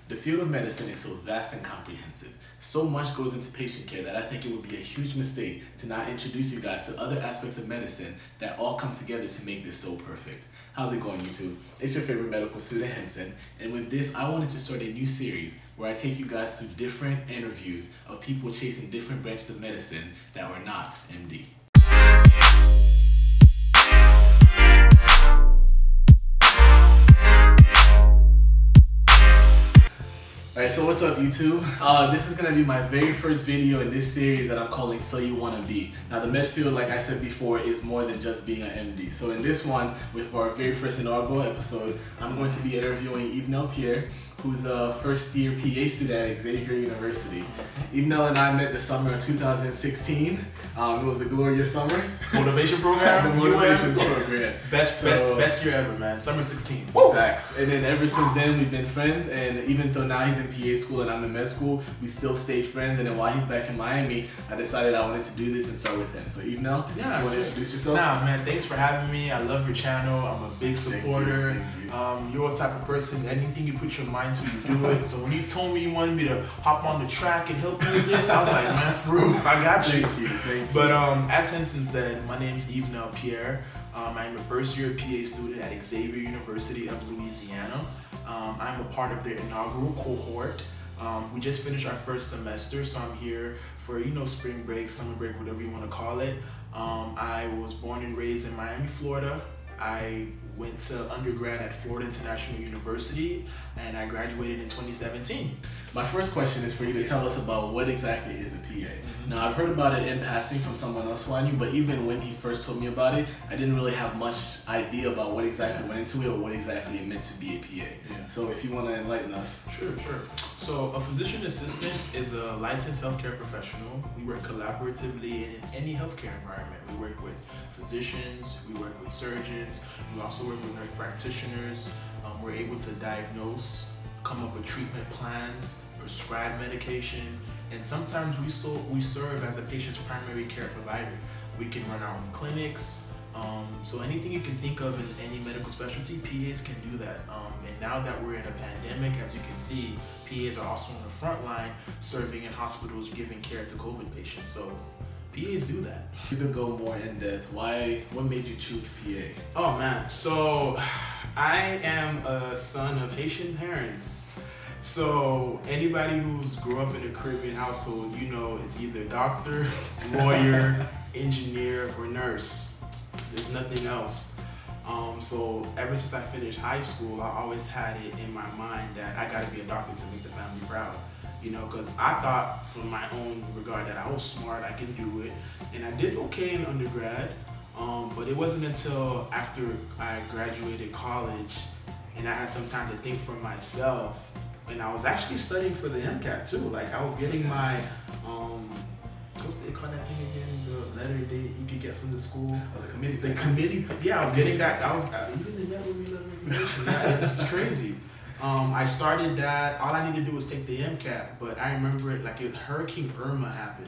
The field of medicine is so vast and comprehensive. So much goes into patient care that I think it would be a huge mistake to not introduce you guys to other aspects of medicine that all come together to make this so perfect. How's it going, YouTube? It's your favorite medical student, Henson, and with this, I wanted to start a new series where I take you guys through different interviews of people chasing different branches of medicine that were not MD. Alright, so what's up, YouTube? This is going to be my very first video in this series that I'm calling So You Wanna Be. Now, the med field, like I said before, is more than just being an MD. So in this one, with our very first inaugural episode, I'm going to be interviewing EVENEL PIERRE, who's a first-year PA student at Xavier University. EVENEL and I met the summer of 2016. It was a glorious summer. Motivation program? The motivation program. Best year ever, man. Summer 16. Woo! Facts. And then ever since then, we've been friends. And even though now he's in PA school and I'm in med school, we still stayed friends. And then while he's back in Miami, I decided I wanted to do this and start with him. So EVENEL, you want to introduce yourself? Nah, man. Thanks for having me. I love your channel. I'm a big supporter. Thank you. You're the type of person, anything you put your mind to, you do it. So when you told me you wanted me to hop on the track and help you with this, I was like, man, fruit, I got you. Thank you. But as Henson said, my name's EVENEL PIERRE. I'm a first-year PA student at Xavier University of Louisiana. I'm a part of their inaugural cohort. We just finished our first semester, so I'm here for, spring break, summer break, whatever you want to call it. I was born and raised in Miami, Florida. I went to undergrad at Florida International University, and I graduated in 2017. My first question is for you to tell us about what exactly is a PA. Now, I've heard about it in passing from someone else who I knew, but even when he first told me about it, I didn't really have much idea about what exactly went into it or what exactly it meant to be a PA. So if you want to enlighten us. Sure. So a physician assistant is a licensed healthcare professional. We work collaboratively in any healthcare environment. We work with physicians, we work with surgeons, we also work with nurse practitioners. We're able to diagnose, come up with treatment plans, prescribe medication, and sometimes we serve as a patient's primary care provider. We can run our own clinics. So anything you can think of in any medical specialty, PAs can do that. And now that we're in a pandemic, as you can see, PAs are also on the front line serving in hospitals, giving care to COVID patients. So PAs do that. You could go more in depth. What made you choose PA? Oh man, so I am a son of Haitian parents. So anybody who's grew up in a Caribbean household, it's either doctor, lawyer, engineer, or nurse. There's nothing else. So ever since I finished high school, I always had it in my mind that I gotta be a doctor to make the family proud. Because I thought from my own regard that I was smart, I can do it. And I did okay in undergrad, but it wasn't until after I graduated college and I had some time to think for myself, and I was actually studying for the MCAT too. Like I was getting my, what's they call that thing again? The letter that you could get from the school? Oh, the committee. The committee. Yeah, I was getting that. Even the letter recommendation. Yeah, it's crazy. I started that. All I needed to do was take the MCAT, but I remember it like Hurricane Irma happened.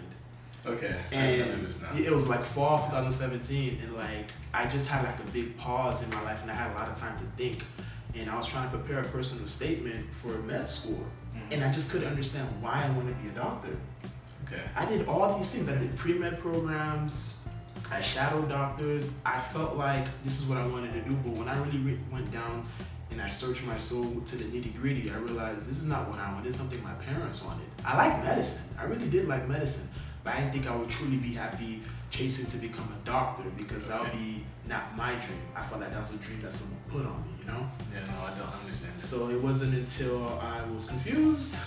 Okay. And it was like fall 2017, and like I just had like a big pause in my life, and I had a lot of time to think. And I was trying to prepare a personal statement for med school, and I just couldn't understand why I wanted to be a doctor. Okay. I did all these things. I did pre-med programs. I shadowed doctors. I felt like this is what I wanted to do, but when I really went down and I searched my soul to the nitty-gritty, I realized this is not what I want. This is something my parents wanted. I like medicine. I really did like medicine, but I didn't think I would truly be happy chasing to become a doctor, because that would be not my dream. I felt like that's a dream that someone put on me, Yeah, no, I don't understand. So it wasn't until I was confused,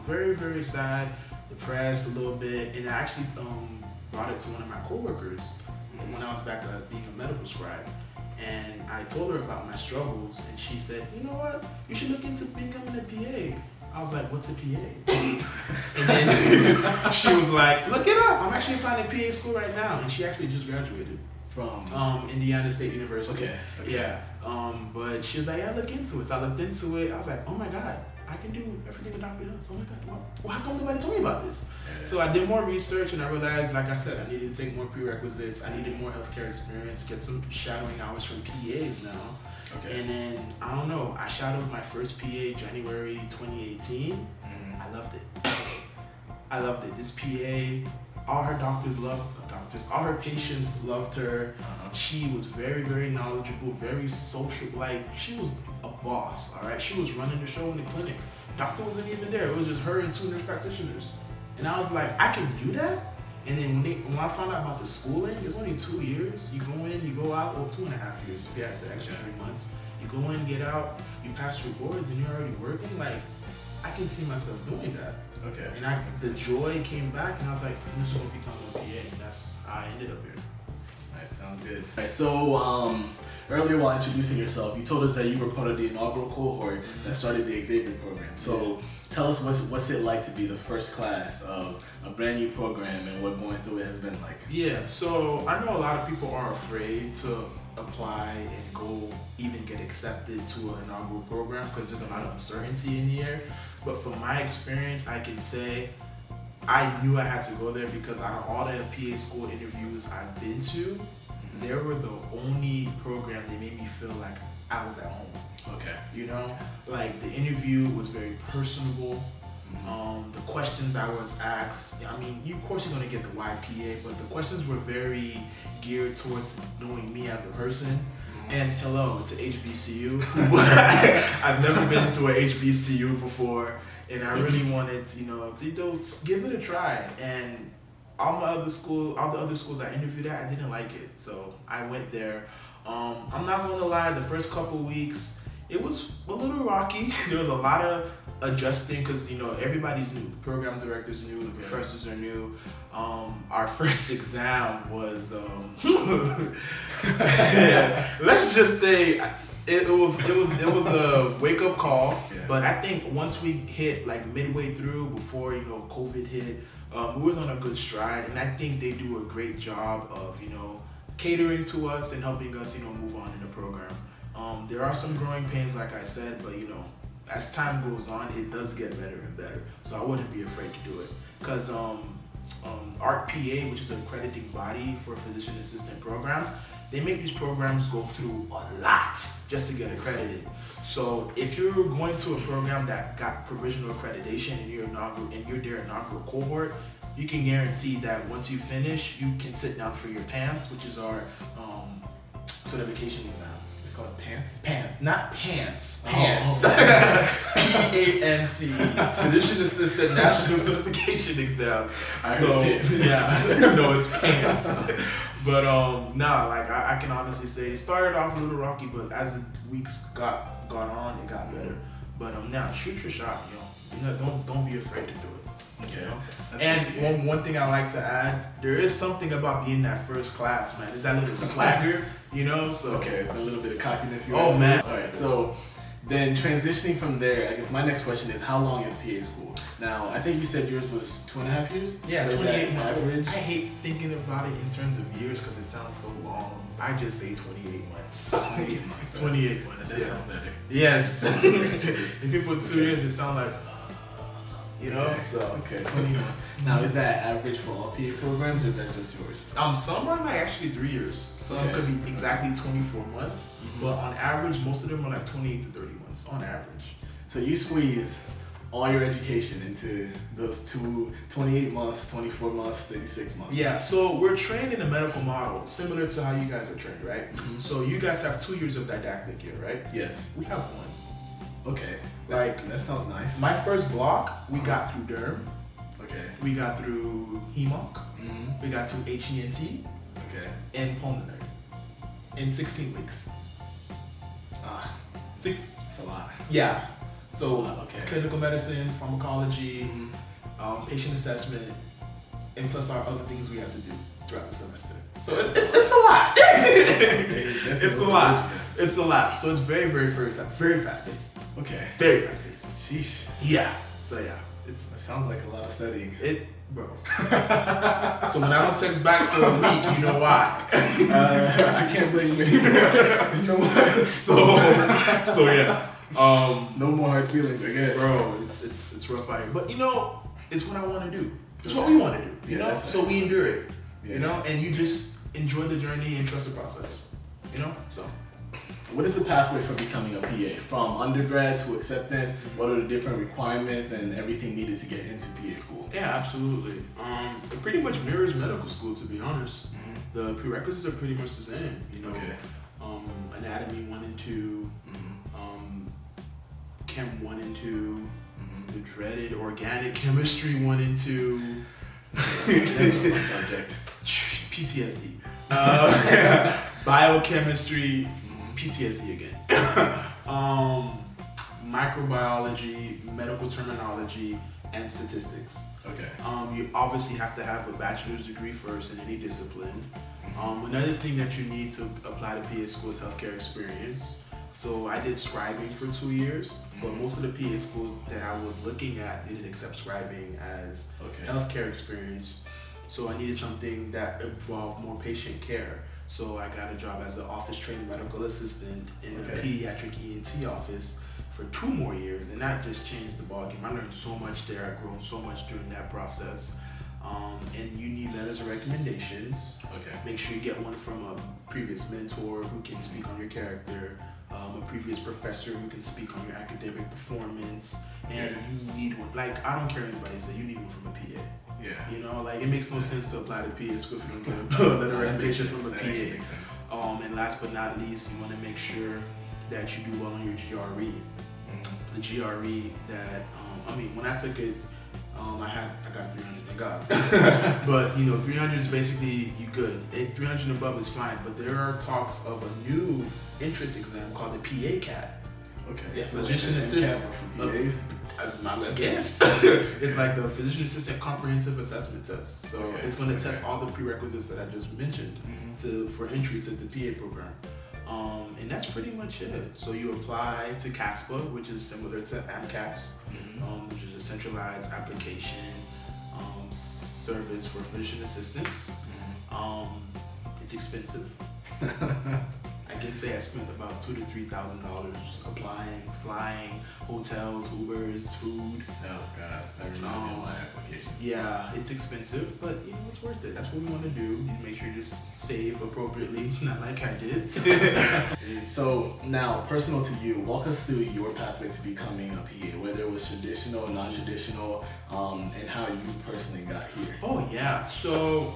very, very sad, depressed a little bit, and I actually brought it to one of my coworkers when I was back being a medical scribe. And I told her about my struggles, and she said, you know what, you should look into becoming a PA. I was like, what's a PA? And then she was like, look it up. I'm actually applying to PA school right now. And she actually just graduated from Indiana State University. Okay. Yeah. But she was like, yeah, look into it. So I looked into it. I was like, oh my God, I can do everything a doctor does. Oh my God, well, how come nobody told me about this? Yeah. So I did more research, and I realized, like I said, I needed to take more prerequisites. I needed more healthcare experience, get some shadowing hours from PAs now. Okay. And then, I don't know, I shadowed my first PA January 2018. I loved it. I loved it. This PA, all her all her patients loved her. She was very, very knowledgeable, very social. Like, she was a boss, all right? She was running the show in the clinic. Doctor wasn't even there. It was just her and 2 nurse practitioners. And I was like, I can do that? And then when I found out about the schooling, it's only 2 years. You go in, you go out, well, 2.5 years if you have the extra 3 months. You go in, get out, you pass your boards, and you're already working. Like, I can see myself doing that. Okay. And the joy came back, and I was like, I'm just gonna become a PA, and that's how I ended up here. Nice, sounds good. All right, so earlier while introducing yourself, you told us that you were part of the inaugural cohort that started the Xavier program. So tell us what's it like to be the first class of a brand new program and what going through it has been like. Yeah, so I know a lot of people are afraid to apply and go even get accepted to an inaugural program because there's a lot of uncertainty in the air. But from my experience, I can say I knew I had to go there because out of all the PA school interviews I've been to, they were the only program that made me feel like I was at home. Okay. You know, like the interview was very personable. The questions I was asked, I mean, of course you're gonna get the YPA, but the questions were very geared towards knowing me as a person. And hello, it's an HBCU. I've never been to an HBCU before, and I really wanted to, to give it a try. And all the other schools I interviewed at, I didn't like it, so I went there. I'm not gonna lie, the first couple weeks, it was a little rocky. There was a lot of adjusting because everybody's new. The program director's new, the professors are new. Our first exam was let's just say it was a wake up call. Yeah. But I think once we hit like midway through, before COVID hit, we was on a good stride, and I think they do a great job of catering to us and helping us move on in the program. There are some growing pains, like I said, but as time goes on, it does get better and better. So I wouldn't be afraid to do it. Because ARC-PA, which is the accrediting body for physician assistant programs, they make these programs go through a lot just to get accredited. So if you're going to a program that got provisional accreditation and you're their inaugural cohort, you can guarantee that once you finish, you can sit down for your PANCE, which is our certification exam. It's called PANCE? Not pants. PANCE. PANCE. Physician Assistant National Certification Exam. No, it's PANCE. But I can honestly say it started off a little rocky, but as the weeks gone on, it got better. But now shoot your shot. Don't be afraid to do it. Okay. And one thing I like to add, there is something about being that first class, man. There's that little swagger, so. Okay, a little bit of cockiness. Man. All right, so then transitioning from there, I guess my next question is, how long is PA school? Now, I think you said yours was 2.5 years? Yeah, 28 months. Average? I hate thinking about it in terms of years because it sounds so long. I just say 28 months. 28 months. 28 months, That sounds better. Yes. If you put 2 years, it sounds like, Okay. So. Okay, 21. Now, is that average for all PA programs, or is that just yours? Some are like actually 3 years. Some could be exactly 24 months, but on average, most of them are like 28 to 30 months on average. So you squeeze all your education into those 28 months, 24 months, 36 months. Yeah, so we're trained in a medical model, similar to how you guys are trained, right? So you guys have 2 years of didactic year, right? Yes. We have 1. Okay. That sounds nice. My first block, we got through derm. Okay. We got through hemonc. We got through HENT. Okay. And pulmonary. In 16 weeks. See? That's a lot. Yeah. So clinical medicine, pharmacology, patient assessment, and plus our other things we have to do throughout the semester. So it's a lot. It's a lot. It's a lot. So it's very, very, very fast paced. Okay. Very fast paced. Sheesh. Yeah. So yeah. It sounds like a lot of studying. Bro. So when I don't text back for a week, you know why. I can't blame you anymore. You know what? So yeah. No more hard feelings, I guess. Bro, it's rough out here. But it's what I want to do. It's what we want to do. You know? So we endure it. Yeah. And you just enjoy the journey and trust the process. So what is the pathway for becoming a PA? From undergrad to acceptance, what are the different requirements and everything needed to get into PA school? Yeah, absolutely. It pretty much mirrors medical school, to be honest. The prerequisites are pretty much the same. You know, anatomy 1 and 2, Chem 1 and 2, the dreaded organic chemistry 1 and 2. My subject. PTSD. Biochemistry, PTSD again. Microbiology, medical terminology, and statistics. Okay. You obviously have to have a bachelor's degree first in any discipline. Another thing that you need to apply to PA school is healthcare experience. So I did scribing for 2 years, but most of the PA schools that I was looking at didn't accept scribing as healthcare experience. So I needed something that involved more patient care. So I got a job as an office-trained medical assistant in a pediatric ENT office for 2 more years, and that just changed the ballgame. I learned so much there. I've grown so much during that process. And you need letters of recommendations. Make sure you get one from a previous mentor who can speak on your character, a previous professor who can speak on your academic performance, and you need one. Like, I don't care what anybody says, you need one from a PA. You know, like, it makes no sense to apply to PA school if you don't get a letter of recommendation from a PA. And last but not least, you want to make sure that you do well on your GRE. The GRE that, I mean, when I took it, I got 300, thank God. But, you know, 300 is basically you good. 300 and above is fine, but there are talks of a new entrance exam called the PA CAT. Okay. So physician assistant. I guess. It's like the physician assistant comprehensive assessment test. So it's going to test all the prerequisites that I just mentioned for entry to the PA program. And that's pretty much it. So you apply to CASPA, which is similar to AMCAS, which is a centralized application service for physician assistants. It's expensive. I can say I spent about $2,000 to $3,000 applying, flying, hotels, Ubers, food. Oh God, that reminds me of my application. Yeah, it's expensive, but you know, it's worth it. That's what we want to do. You make sure you just save appropriately, not like I did. So now, personal to you, walk us through your pathway to becoming a PA, whether it was traditional or non-traditional, and how you personally got here. Oh yeah, so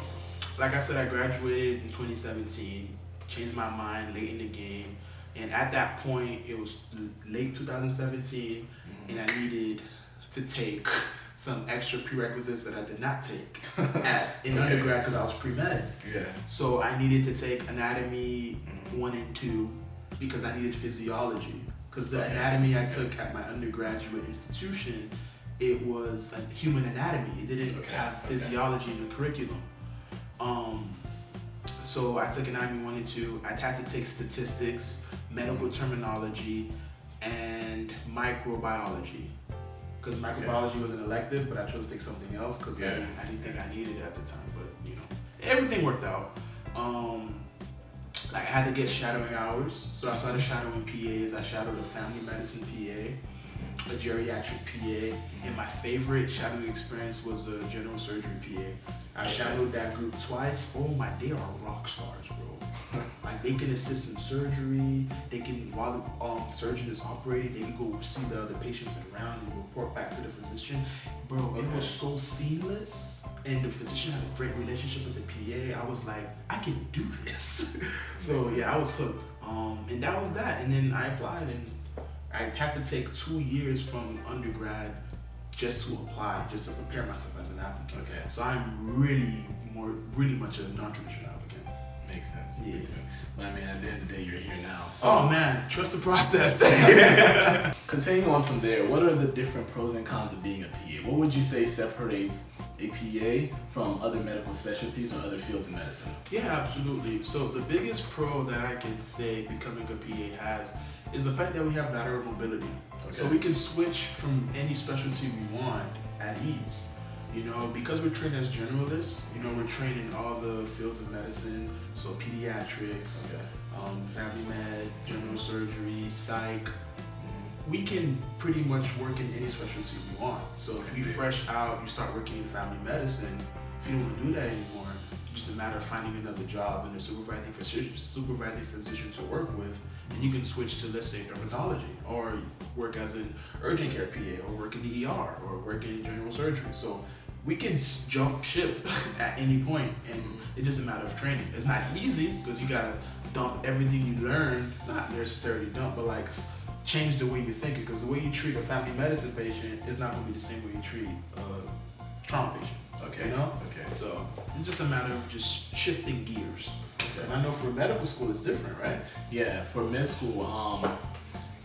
like I said, I graduated in 2017. Changed my mind late in the game, and at that point it was late 2017, and I needed to take some extra prerequisites that I did not take in undergrad because I was pre-med. So I needed to take anatomy 1 and 2 because I needed physiology, because the anatomy I took at my undergraduate institution, it was a human anatomy. It didn't have physiology in the curriculum. So I took anatomy 1 and 2. I had to take statistics, medical terminology, and microbiology. Because microbiology was an elective, but I chose to take something else because I didn't think I needed it at the time. But you know, everything worked out. Like I had to get shadowing hours, so I started shadowing PAs. I shadowed a family medicine PA, a geriatric PA, and my favorite shadowing experience was a general surgery PA. I shadowed that group twice. Oh my, they are rock stars, bro. Like they can assist in surgery. They can, while the surgeon is operating, they can go see the other patients around and report back to the physician. Bro, it was so seamless, and the physician had a great relationship with the PA. I was like, I can do this. So yeah, I was hooked. And that was that. And then I applied, and I had to take 2 years from undergrad just to apply, just to prepare myself as an applicant. So I'm really much a non-traditional applicant. Makes sense. Yeah. Makes sense. But I mean, at the end of the day, you're here now. So. Oh man, trust the process. Continuing on from there, what are the different pros and cons of being a PA? What would you say separates a PA from other medical specialties or other fields in medicine? Yeah, absolutely. So the biggest pro that I can say becoming a PA has is the fact that we have lateral mobility. So we can switch from any specialty we want at ease. You know, because we're trained as generalists, you know, we're trained in all the fields of medicine, so pediatrics, family med, general surgery, psych. We can pretty much work in any specialty we want. So if you're fresh out, you start working in family medicine, if you don't want to do that anymore, just a matter of finding another job and a supervising physician to work with, and you can switch to, let's say, dermatology, or work as an urgent care PA, or work in the ER, or work in general surgery. So we can jump ship at any point, and it's just a matter of training. It's not easy because you gotta dump everything you learn, not necessarily dump, but like change the way you think it, because the way you treat a family medicine patient is not going to be the same way you treat a trauma patient. Okay. You know? Okay. So it's just a matter of just shifting gears. Because I know for medical school it's different, right? Yeah, for med school,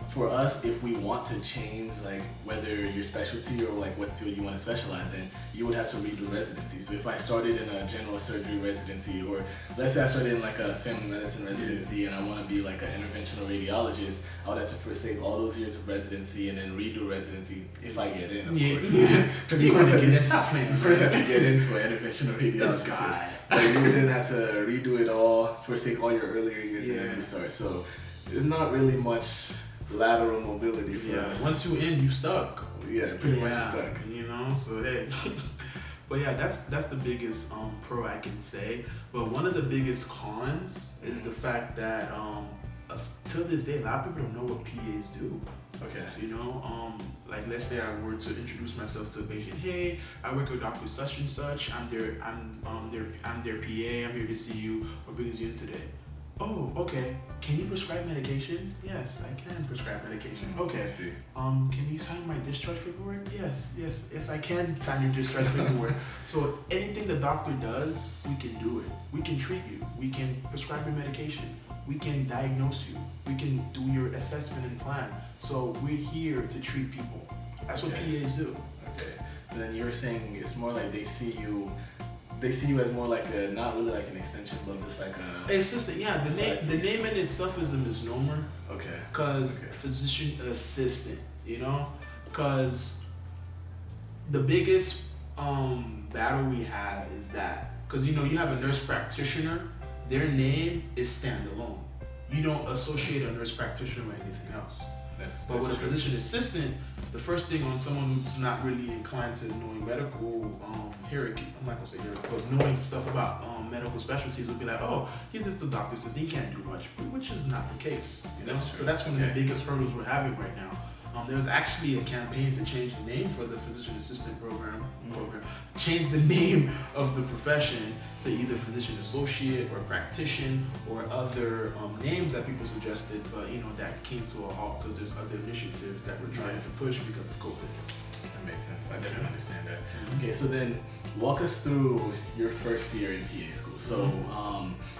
for us, if we want to change, like whether your specialty or like what field you want to specialize in, you would have to redo residency. So if I started in a general surgery residency, or let's say I started in like a family medicine residency and I want to be like an interventional radiologist, I would have to forsake all those years of residency and then redo residency if I get in, of course. Because you first have to get into an interventional radiology. This guy. Like you would then have to redo it all, forsake all your earlier years and then restart. So there's not really much lateral mobility for us. Once you in, you stuck. Yeah, pretty much stuck. You know, so hey. But yeah, that's the biggest pro I can say. But one of the biggest cons is the fact that till this day, a lot of people don't know what PAs do. Okay. You know, like let's say I were to introduce myself to a patient. Hey, I work with Dr. Such and Such. I'm their PA. I'm here to see you. What brings you in today? Oh, okay. Can you prescribe medication? Yes, I can prescribe medication. Okay. I see. Can you sign my discharge paperwork? Yes, I can sign your discharge paperwork. So anything the doctor does, we can do it. We can treat you. We can prescribe your medication. We can diagnose you. We can do your assessment and plan. So we're here to treat people. That's what PAs do. Okay. And then you were saying it's more like they see you as more like a, not really like an extension, but just like a assistant. Yeah, the name in itself is a misnomer. Okay. Because physician assistant, you know, because the biggest battle we have is that, because you know you have a nurse practitioner, their name is standalone. You don't associate a nurse practitioner with anything else. But with a physician assistant, the first thing on someone who's not really inclined to knowing medical hierarchy, I'm not gonna say hierarchy, but knowing stuff about medical specialties would be like, oh, he's just a doctor, says he can't do much, which is not the case. You know? So that's one of the biggest hurdles we're having right now. There was actually a campaign to change the name for the physician assistant program, change the name of the profession to either physician associate or practitioner or other names that people suggested, but you know that came to a halt because there's other initiatives that we're trying to push because of COVID. That makes sense. I definitely understand that. Okay, so then walk us through your first year in PA school. So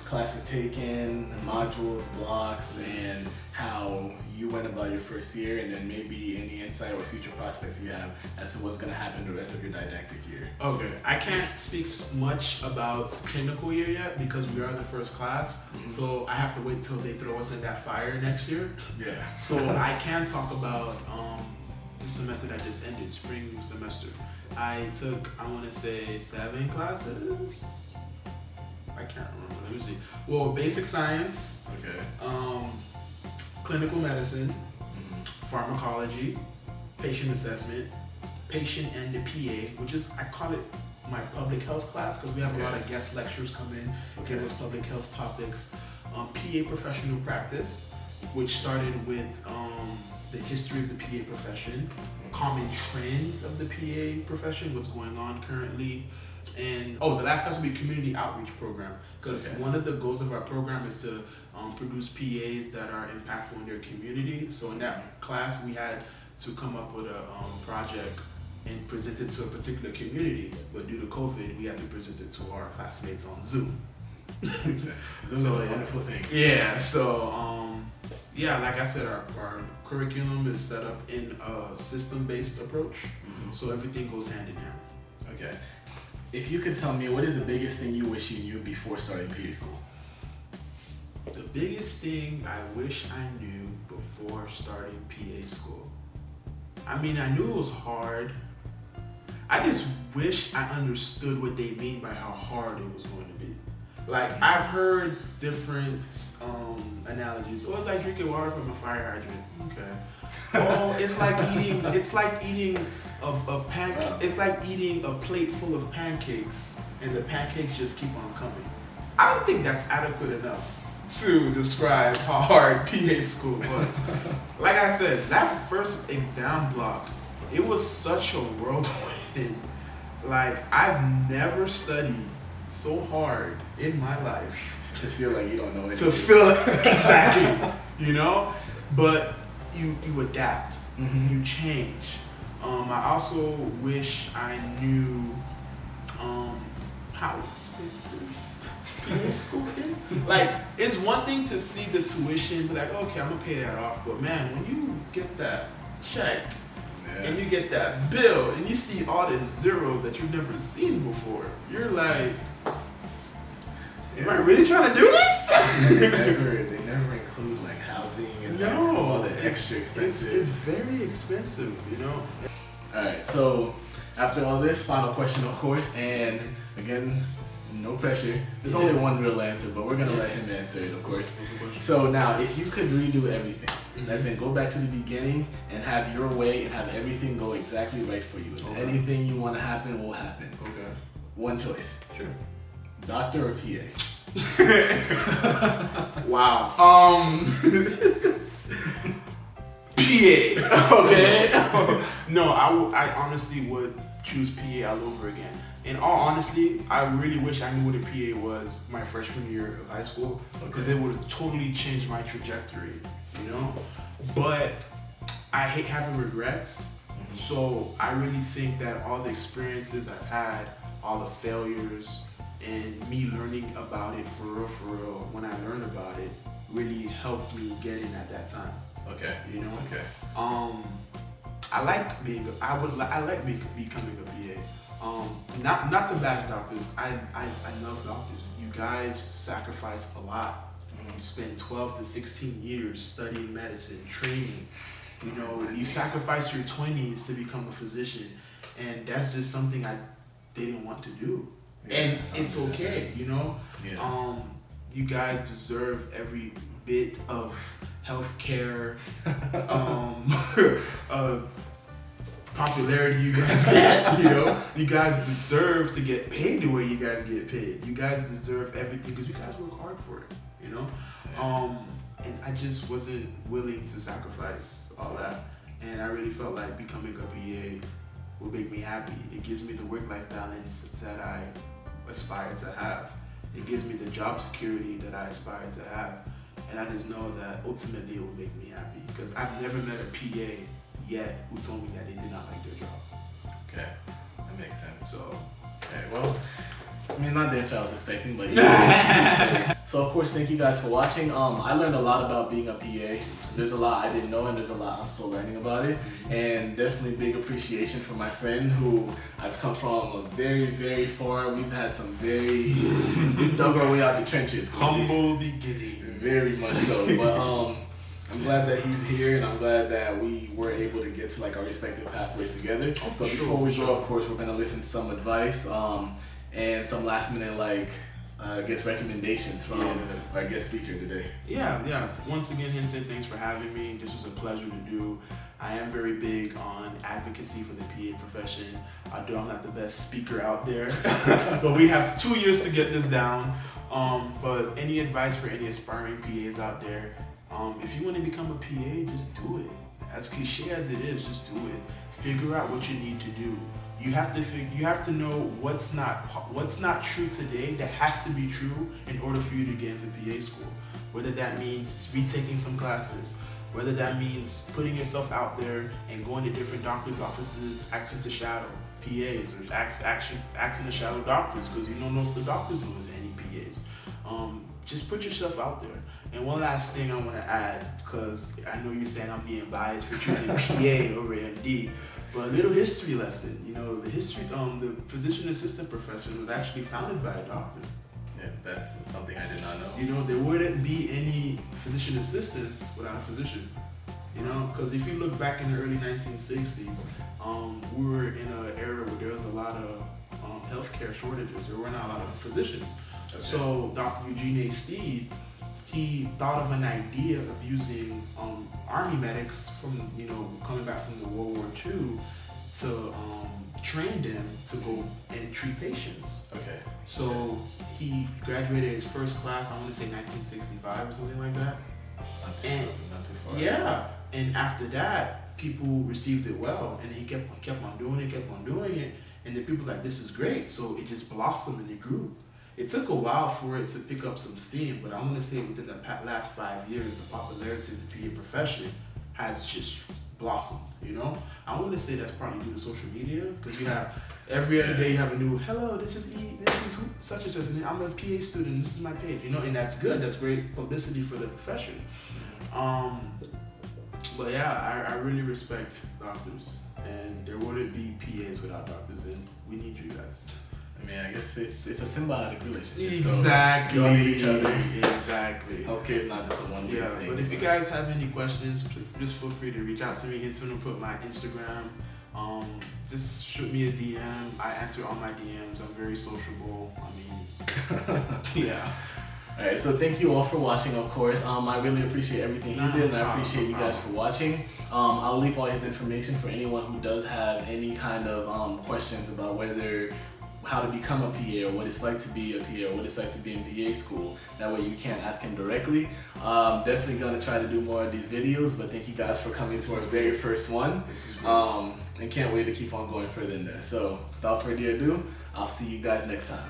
classes taken, modules, blocks, and how you went about your first year, and then maybe any insight or future prospects you have as to what's going to happen the rest of your didactic year. Okay, I can't speak much about clinical year yet because we are the first class, so I have to wait till they throw us in that fire next year. Yeah. So I can talk about the semester that just ended, spring semester. I took, I want to say 7 classes. I can't remember. Let me see. Well, basic science. Okay. Clinical medicine, pharmacology, patient assessment, patient and the PA, which is, I call it my public health class because we have a lot of guest lecturers come in, give us public health topics. PA professional practice, which started with the history of the PA profession, common trends of the PA profession, what's going on currently. And the last class will be community outreach program, because one of the goals of our program is to produce PAs that are impactful in their community. So in that class, we had to come up with a project and present it to a particular community. But due to COVID, we had to present it to our classmates on Zoom. Zoom is a wonderful thing. Yeah. So like I said, our curriculum is set up in a system-based approach. So everything goes hand in hand. Okay. If you could tell me, what is the biggest thing you wish you knew before starting PA school? The biggest thing I wish I knew before starting PA school. I mean, I knew it was hard. I just wish I understood what they mean by how hard it was going to be. Like, I've heard different analogies. Oh, it's like drinking water from a fire hydrant. Okay. Oh, it's like eating It's like eating a plate full of pancakes, and the pancakes just keep on coming. I don't think that's adequate enough to describe how hard PA school was. Like I said, that first exam block, it was such a whirlwind. Like, I've never studied so hard in my life. To feel like you don't know anything. To feel exactly, you know? But you adapt, you change. I also wish I knew how expensive PA school is. Like, it's one thing to see the tuition, be like, okay, I'm gonna pay that off. But man, when you get that check and you get that bill and you see all them zeros that you've never seen before, you're like, am I really trying to do this? They never include like housing and all the extra expensive. It's very expensive, you know. All right, so after all this, final question, of course, and again, no pressure. There's only one real answer, but we're gonna let him answer it, of course. So now, if you could redo everything, as in go back to the beginning and have your way and have everything go exactly right for you. Anything you want to happen will happen. Okay. One choice. Sure. Doctor or PA? Wow. PA. Okay. No, I honestly would choose PA all over again. In all honesty, I really wish I knew what a PA was my freshman year of high school, because it would have totally changed my trajectory, you know? But I hate having regrets, so I really think that all the experiences I've had, all the failures, and me learning about it for real, when I learned about it, really helped me get in at that time. Okay. You know? Okay. I like becoming a PA. Not to bash doctors. I love doctors. You guys sacrifice a lot. You spend 12 to 16 years studying medicine, training. You know, you sacrifice your 20s to become a physician, and that's just something I didn't want to do. And it's okay, you know. Yeah. You guys deserve every bit of healthcare, popularity you guys get. You know, you guys deserve to get paid the way you guys get paid. You guys deserve everything because you guys work hard for it. You know, and I just wasn't willing to sacrifice all that, and I really felt like becoming a PA will make me happy. It gives me the work-life balance that I aspire to have. It gives me the job security that I aspire to have. And I just know that ultimately it will make me happy, because I've never met a PA yet who told me that they did not like their job. Okay, that makes sense. So, okay, well, I mean, not the answer I was expecting, but yeah. So of course, thank you guys for watching. I learned a lot about being a PA. There's a lot I didn't know, and there's a lot I'm still learning about it. And definitely big appreciation for my friend who I've come from a very, very far. We've had some we've dug our way out the trenches. Humble beginnings. Very much so. But I'm glad that he's here, and I'm glad that we were able to get to like our respective pathways together. So before we go, of course, we're gonna listen to some advice and some last minute I guess recommendations from our guest speaker today. Yeah. Once again, Henson, thanks for having me. This was a pleasure to do. I am very big on advocacy for the PA profession. Although I'm not the best speaker out there, but we have 2 years to get this down. But any advice for any aspiring PAs out there, if you want to become a PA, just do it. As cliche as it is, just do it. Figure out what you need to do. You have to know what's not true today that has to be true in order for you to get into PA school. Whether that means retaking some classes, whether that means putting yourself out there and going to different doctors' offices, asking to shadow PAs, or asking to shadow doctors, because you don't know if the doctors know any PAs. Just put yourself out there. And one last thing I want to add, because I know you're saying I'm being biased for choosing PA over MD. But a little history lesson, you know, the physician assistant profession was actually founded by a doctor. Yeah, that's something I did not know. You know, there wouldn't be any physician assistants without a physician. You know, because if you look back in the early 1960s, we were in an era where there was a lot of healthcare shortages. There were not a lot of physicians. Okay. So Dr. Eugene A. Steed, he thought of an idea of using army medics from, coming back from the World War II to train them to go and treat patients. Okay. So he graduated his first class, I want to say 1965 or something like that. Not too far. Yeah, and after that, people received it well, and he kept on doing it, and the people like, this is great. So it just blossomed and it grew. It took a while for it to pick up some steam, but I'm gonna say within the last 5 years, the popularity of the PA profession has just blossomed. You know, I want to say that's probably due to social media, because you have every other day you have a new, hello, this is such and such, and I'm a PA student, this is my page, you know, and that's good. That's great publicity for the profession. But yeah, I really respect doctors, and there wouldn't be PAs without doctors, and we need you guys. I mean, I guess it's a symbiotic relationship. Exactly. So you all need each other. Exactly. Healthcare is not just a one-way thing. But if you guys have any questions, just feel free to reach out to me. Henson will put my Instagram. Just shoot me a DM. I answer all my DMs. I'm very sociable. I mean, yeah. Alright, so thank you all for watching, of course. I really appreciate everything he did, and I appreciate you guys for watching. I'll leave all his information for anyone who does have any kind of questions about how to become a PA, or what it's like to be a PA, or what it's like to be in PA school. That way you can ask him directly. Definitely gonna try to do more of these videos, but thank you guys for coming to our very first one. And can't wait to keep on going further in there. So without further ado, I'll see you guys next time.